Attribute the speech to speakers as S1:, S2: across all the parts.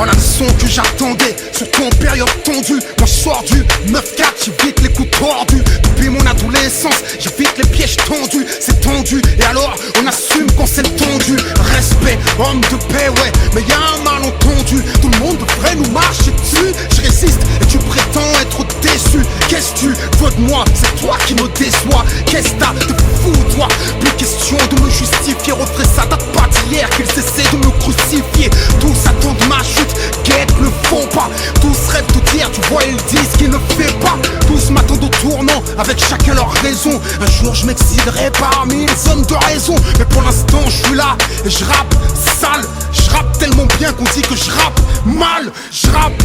S1: Voilà le son que j'attendais, surtout en période tendue. Moi je sors du 9-4, j'évite les coups tordus. Depuis mon adolescence, j'évite les pièges tendus. C'est tendu, et alors on assume quand c'est tendu. Respect, homme de paix, ouais, mais y'a un malentendu. Tout le monde devrait nous marcher dessus. Je résiste et tu prétends être déçu. Qu'est-ce que tu veux de moi? C'est toi qui me déçois. Qu'est-ce que t'as de fou, toi? Plus question de me justifier. Refrais, ça date pas d'hier qu'ils essaient de me crucifier. Tous attendent ma chute, guette ne font pas. Tous rêvent de dire, tu vois, ils disent qu'ils ne fait pas. Tous m'attendent au tournant, avec chacun leur raison. Un jour je m'exciderai parmi les hommes de raison. Mais pour l'instant je suis là et je rappe sale. Je rappe tellement bien qu'on dit que je rappe mal. Je rappe,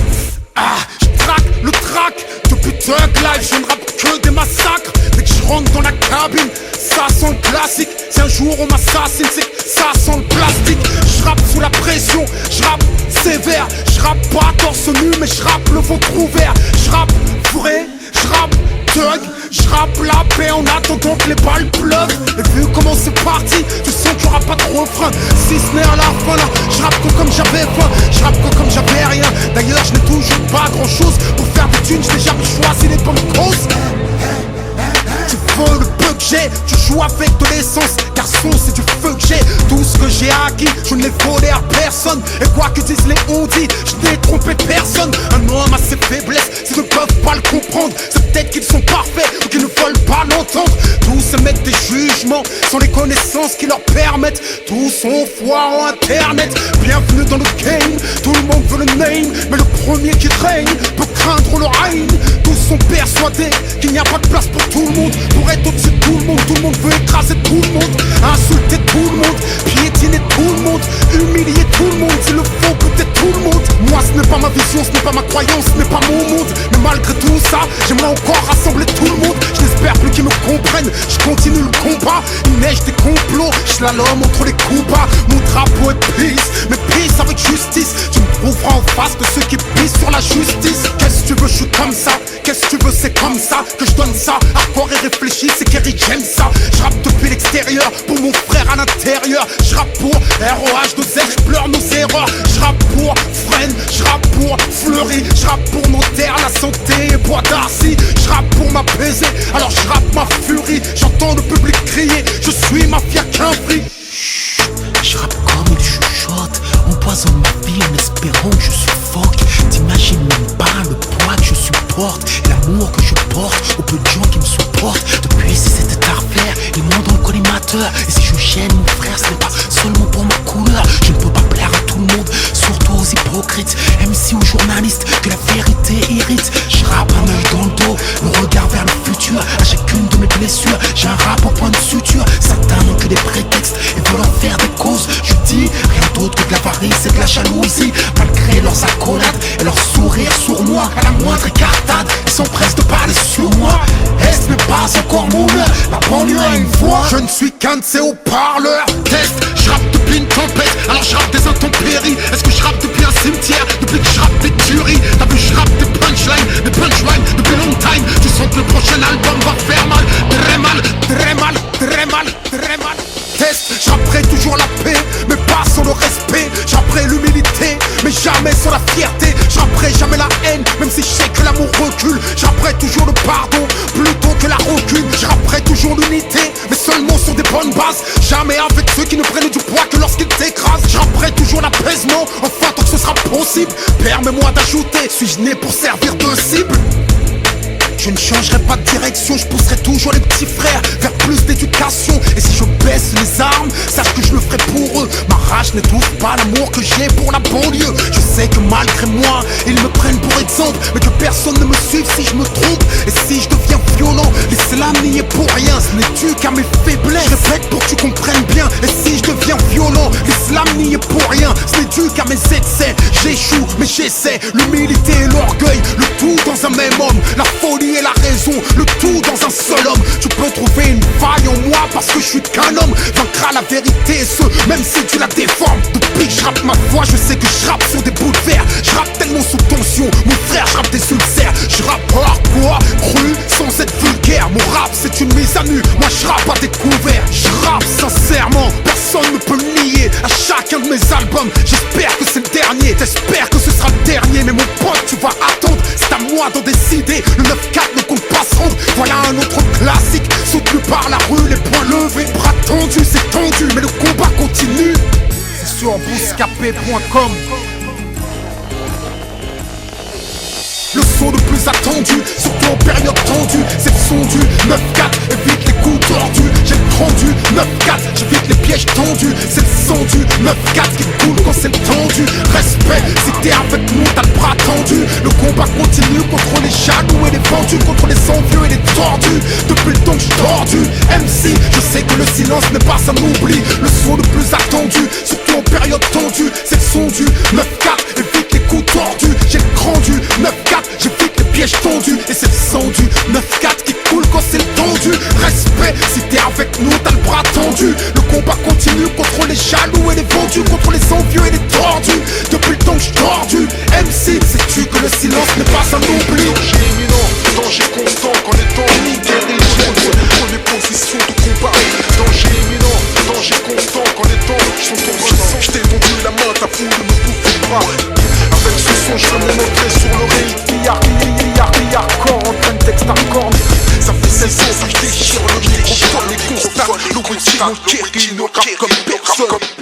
S1: je traque le track. Depuis Thug Life, je ne rappe que des massacres. Dès que je rentre dans la cabine, ça sent le classique. Si un jour on m'assassine, c'est que ça sent le plastique. Je rappe sous la pression, je rappe sévère. Je rappe pas torse nu, mais je rappe le ventre ouvert. Je rappe vrai, je rappe thug. Je rappe la paix en attendant que les balles pleuvent. Et vu comment c'est parti, tu sens qu'il y aura pas de refrain. Si ce n'est à la fin là, je rappe comme j'avais faim. Je rappe comme j'avais rien. D'ailleurs je n'ai toujours pas grand chose. Pour faire des thunes, je n'ai jamais choisi les bonnes causes. Tu veux le peu que j'ai, tu joues avec de l'essence. Garçon, c'est du feu que j'ai. Tout ce que j'ai acquis, je ne l'ai volé à personne. Et quoi que disent les on-dit, je n'ai trompé personne. Un homme a ses faiblesses, s'ils ne peuvent pas le comprendre, c'est peut-être qu'ils sont parfaits ou qu'ils ne veulent pas l'entendre. Tous émettent des jugements sans les connaissances qui leur permettent. Tous ont foi en internet. Bienvenue dans le game, tout le monde veut le name. Mais le premier qui règne peut craindre le règne. Tous sont persuadés qu'il n'y a pas de place pour tout le monde. Pour être au-dessus de tout le monde veut écraser tout le monde. Insulter tout le monde, piétiner tout le monde, humilier tout le monde, s'il le faut peut-être tout le monde. Moi ce n'est pas ma vision, ce n'est pas ma croyance, ce n'est pas mon monde. Mais malgré tout ça, j'aimerais encore rassembler tout le monde. Je n'espère plus qu'ils me comprennent, je continue le combat. Il neige des complots, je slalom entre les coups bas. Mon drapeau est peace, mais peace avec justice. Tu me trouveras en face de ceux qui pissent sur la justice. Qu'est-ce que tu veux, je suis comme ça. Qu'est-ce que tu veux, c'est comme ça que je donne ça. Hardcore et réfléchi, c'est Kerry, j'aime ça. Je rappe depuis l'extérieur, pour mon frère à l'intérieur. Je rappe pour ROH2Z, je pleure nos erreurs. Je rappe pour Fren, je rappe pour Fleury. Je rappe pour mon terre, la santé et Bois d'Arcy. Je rappe pour m'apaiser, alors je rappe ma furie. J'entends le public crier, je suis mafia qu'un prix.
S2: Je rappe comme il chuchote, empoisonne ma vie en espérant que je suffoque. T'imagines même pas le poids que je supporte et l'amour que je porte aux peu de gens qui me supportent. Depuis si c'était à refaire, ils m'ont dans le collimateur. Et si je gêne mon frère, ce n'est pas seulement pour ma couleur. Je ne peux pas plaire à tout le monde, surtout aux hypocrites, MC ou journalistes, que la vérité irrite. Je rappe un œil dans le dos, le regard vers le futur. À chacune de mes blessures, j'ai un rap au point de suture. Certains n'ont que des prétextes et veulent en faire des causes. Je dis rien d'autre que de l'avarice et de la jalousie. Malgré leurs accolades et leurs sourires sournois, à la moindre écartade, ils s'empressent de parler sur moi. Est-ce n'est pas encore mon heure, la banlieue a une voix.
S1: Je ne suis qu'un de ces haut-parleurs. Test, je rappe depuis une tempête, alors je rappe des intempéries. Est-ce que je rappe depuis un cimetière, depuis que je rappe des tueries? T'as vu, je rappe des punchlines depuis long time. Tu sens que le prochain album va faire mal. Très mal, très mal, très mal, très mal. Test, je rapperai toujours la paix, mais pas sans le respect. Je rapperai l'humilité, mais jamais sans la fierté. Je rapperai jamais la haine, même si je sais que l'amour recule. Je rapperai toujours le pardon, plutôt que la rancune. Je rapperai toujours l'unité, mais seulement sur des bonnes bases. Jamais avec ceux qui ne prennent du poids que lorsqu'ils t'écrasent. Je rapperai toujours l'apaisement, enfin tant que ce sera possible. Permets-moi d'ajouter, suis-je né pour servir de cible? Je ne changerai pas de direction, je pousserai toujours les petits frères vers plus d'éducation. Et si je baisse les armes, sache que je le ferai pour eux. Ma rage n'étouffe pas l'amour que j'ai pour la banlieue. Je sais que malgré moi, ils me prennent pour exemple, mais que personne ne me suive si je me trompe. Et si je deviens violent, l'islam n'y est pour rien. Ce n'est dû qu'à mes faiblesses, je répète pour que tu comprennes bien. Et si je deviens violent, l'islam n'y est pour rien. Ce n'est dû qu'à mes excès, j'échoue mais j'essaie. L'humilité et l'orgueil, le tout dans un même homme. La folie et la raison, le tout dans un seul homme. Tu peux trouver une faille en moi parce que je suis qu'un homme. Vaincra la vérité et ce, même si tu la déformes. Depuis que je rappe ma voix, je sais que je rappe sur des bouts de verre. Je rappe tellement sous tension, mon frère, je rappe des ulcères. Je rappe hardcore, cru, sans être vulgaire. Mon rap c'est une mise à nu, moi je rappe à découvert. Je rappe sincèrement, personne ne peut le nier. À chacun de mes albums, j'espère que c'est le dernier. T'espères que ce toi d'en décider. Le 9-4 ne compte pas se rendre. Voilà un autre classique, soutenu par la rue, les poings levés, bras tendus, c'est tendu, mais le combat continue. C'est sur bouscapé.com. Le son le plus attendu, surtout en période tendue, c'est le son du 9-4, évite les coups tordus. J'ai le rendu 9-4, j'évite les pièges tendus. C'est le son du 9-4 qui coule quand c'est le tendu. Respect, si t'es avec nous, t'as le bras tendu. Le combat continue contre les jaloux et les vendus, contre les envieux et les tordus. Depuis le temps que j'suis tordu, MC, je sais que le silence n'est pas un oubli. Le son le plus attendu, surtout en période tendue, c'est le son du 9-4, évite les coups tordus. J'ai le grand du 9-4, j'évite les pièges tendus. Et c'est le son du 9-4 qui coule quand c'est le tendu. Respect, si t'es avec nous, t'as le bras tendu. Le combat continue contre les jaloux et les vendus, contre les envieux et les tordus. Depuis le temps que j'suis tordu, MC, sais-tu que le silence n'est pas un oubli.
S3: Danger imminent, danger constant qu'en étant prenez position de combat. Danger imminent, danger constant qu'en étant j't'ai vendu la main, ta foule ne me bouffe pas. Avec ce son, je fais mon entrée sur le ring. Hardcore, en plein texte hardcore. Ça fait 16 ans que je déchire le microphone et constate. L'original Kerry ne rappe comme personne.